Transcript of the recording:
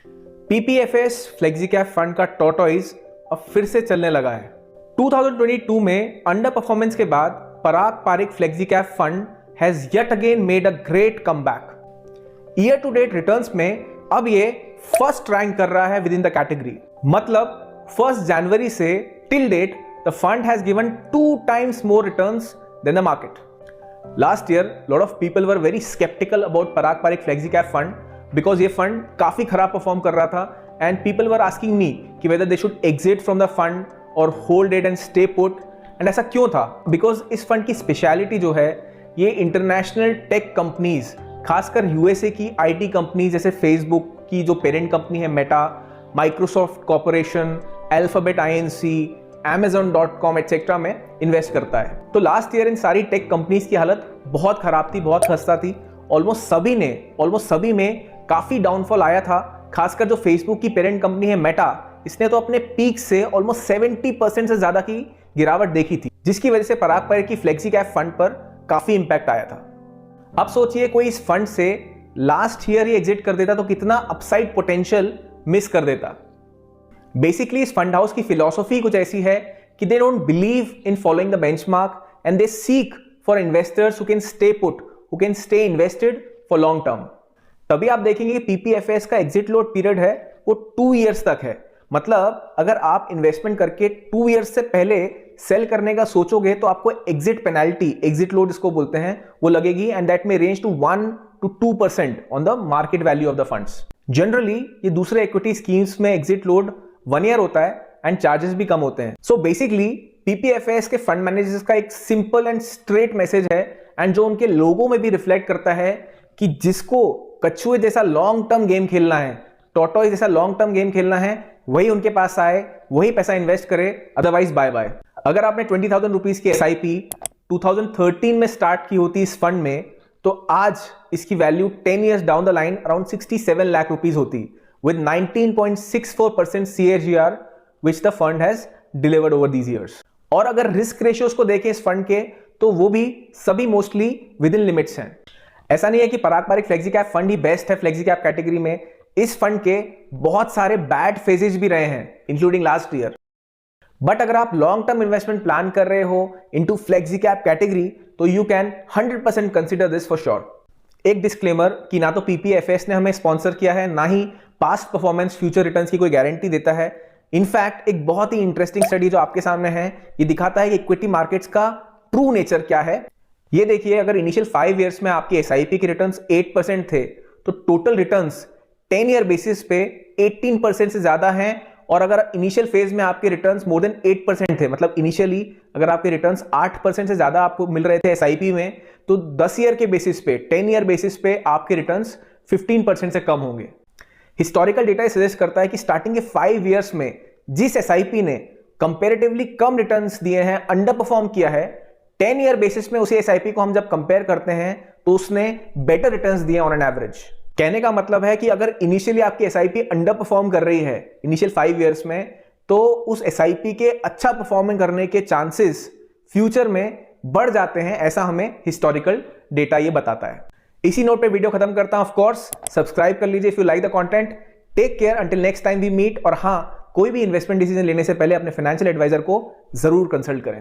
PPFS फ्लेक्सिकैप fund का tortoise अब फिर से चलने लगा है। 2022 में अंडर परफॉर्मेंस के बाद Parag Parikh flexi cap fund has yet again made a great comeback. Year to date returns में अब ये फर्स्ट रैंक कर रहा है विद इन द कैटेगरी। मतलब 1 जनवरी से till date the fund has given 2 times more returns than the market. Last year, lot of people were very skeptical about Parag Parikh FlexiCap Fund because ये fund काफी खराब perform कर रहा था and people were asking me कि whether they should exit from the fund or hold it and stay put. and ऐसा क्यों था? Because इस फंड की स्पेशलिटी जो है ये इंटरनेशनल टेक कंपनीज, खासकर यूएसए की आईटी कंपनीज जैसे फेसबुक की जो पेरेंट कंपनी है Meta, Microsoft corporation, alphabet INC, Amazon.com etcetera में इन्वेस्ट करता है। तो लास्ट ईयर इन सारी टेक कंपनीज की हालत बहुत खराब थी, बहुत खस्ता थी। ऑलमोस्ट सभी में काफी डाउनफॉल आया था। खासकर जो फेसबुक की पेरेंट कंपनी है मेटा, इसने तो अपने पीक से ऑलमोस्ट 70% से ज्यादा की गिरावट देखी थी, जिसकी वजह से पराग पारिक की फ्लेक्सिकैप फंड पर काफी इंपैक्ट आया था। अब सोचिए कोई इस फंड से लास्ट ईयर ही एग्जिट कर देता तो कितना अपसाइड पोटेंशियल मिस कर देता। बेसिकली इस फंड हाउस की फिलॉसफी कुछ ऐसी है कि they don't believe in following the benchmark and they seek for investors who can stay put, who can stay invested for long term. तभी आप देखेंगे कि पीपीएफएस का एग्जिट लोड पीरियड है वो 2 इयर्स तक है। मतलब अगर आप इन्वेस्टमेंट करके 2 इयर्स से पहले सेल करने का सोचोगे तो आपको एग्जिट पेनाल्टी, एग्जिट लोड इसको बोलते हैं, वो लगेगी एंड दैट में range to 1 to 2% on the market value of the funds. Generally ये दूसरे इक्विटी स्कीम्स में एग्जिट लोड 1 ईयर होता है एंड चार्जेस भी कम होते हैं। सो बेसिकली पीपीएफएस के फंड मैनेजर्स का एक सिंपल एंड स्ट्रेट मैसेज है एंड जो उनके लोगों में भी रिफ्लेक्ट करता है कि जिसको कछुए जैसा लॉन्ग टर्म गेम खेलना है, टॉर्टोइज जैसा लॉन्ग टर्म गेम खेलना है, वही उनके पास आए, वही पैसा इन्वेस्ट करे, अदरवाइज बाय बाय। अगर आपने 20,000 रुपीज की एसआईपी 2013 में स्टार्ट की होती इस फंड में, तो आज इसकी value 10 years down the line around 67 lakh rupees होती with 19.64% CAGR which the fund has delivered over these years. और अगर रिस्क रेशियोज को देखें इस फंड के तो वो भी सभी मोस्टली विद इन लिमिट्स हैं। ऐसा नहीं है कि पराग पारिक फ्लेक्सिकैप फंड ही बेस्ट है फ्लेक्सिकैप कैटेगरी में। इस फंड के बहुत सारे बैड फेजेस भी रहे हैं इंक्लूडिंग लास्ट ईयर। बट अगर आप लॉन्ग टर्म इन्वेस्टमेंट प्लान कर रहे हो इनटू फ्लेक्सिकैप कैटेगरी तो you can 100% consider this for sure. एक डिस्क्लेमर कि ना तो पीपीएफएस ने हमें स्पॉन्सर किया है, ना ही पास्ट परफॉर्मेंस फ्यूचर रिटर्न्स की कोई गारंटी देता है। इनफैक्ट एक बहुत ही इंटरेस्टिंग स्टडी जो आपके सामने है, ये दिखाता है कि इक्विटी मार्केट्स का ट्रू नेचर क्या है। ये देखिए, अगर इनिशियल 5 इयर्स में आपकी एसआईपी के रिटर्न्स 8% थे तो टोटल रिटर्न्स 10 ईयर बेसिस पे 18% से ज्यादा हैं। और अगर इनिशियल फेज में आपके रिटर्न्स मोर देन 8% थे, मतलब इनिशियली अगर आपके रिटर्न्स 8% से ज्यादा आपको मिल रहे थे एसआईपी में, तो 10 ईयर के बेसिस पे, 10 ईयर बेसिस पे आपके रिटर्न्स 15% से कम होंगे। हिस्टोरिकल डेटा सजेस्ट करता है कि स्टार्टिंग के 5 इयर्स में जिस एसआईपी ने कंपैरेटिवली कम रिटर्न्स दिए हैं, अंडर परफॉर्म किया है, 10 ईयर बेसिस में उसी एसआईपी को हम जब कंपेयर करते हैं तो उसने बेटर रिटर्न्स दिए ऑन एन एवरेज। कहने का मतलब है कि अगर इनिशियली आपकी एसआईपी अंडर परफॉर्म कर रही है इनिशियल 5 इयर्स में, तो उस एसआईपी के अच्छा परफॉर्मिंग करने के चांसेस फ्यूचर में बढ़ जाते हैं। ऐसा हमें हिस्टोरिकल डेटा ये बताता है। इसी नोट पे वीडियो खत्म करता हूं। ऑफ कोर्स सब्सक्राइब कर लीजिए if you like the content. Take care until next time we meet. और हां, कोई भी इन्वेस्टमेंट डिसीजन लेने से पहले अपने फाइनेंशियल एडवाइजर को जरूर कंसल्ट करें।